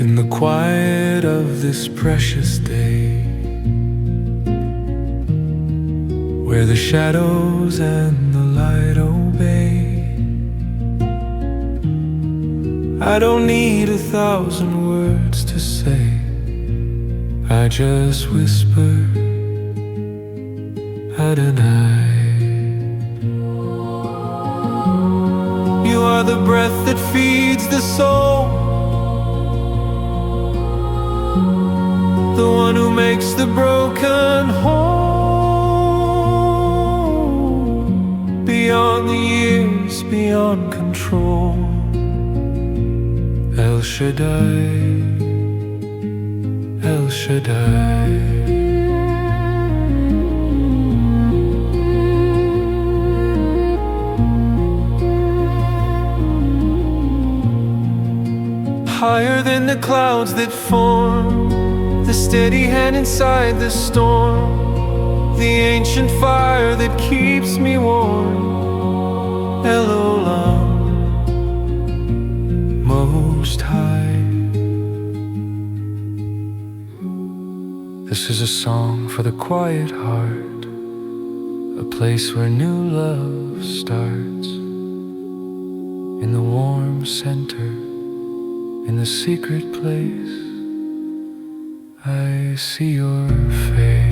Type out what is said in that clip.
In the quiet of this precious day, where the shadows and the light obey, I don't need 1,000 words to say, I just whisper, Adonai. You are the breath that feeds the soul, the one who makes the broken whole. Beyond the years, beyond control, El Shaddai, El Shaddai. Higher than the clouds that form, the steady hand inside the storm, the ancient fire that keeps me warm, El Olam, Most High. This is a song for the quiet heart, a place where new love starts. In the warm center, in the secret place, I see your face.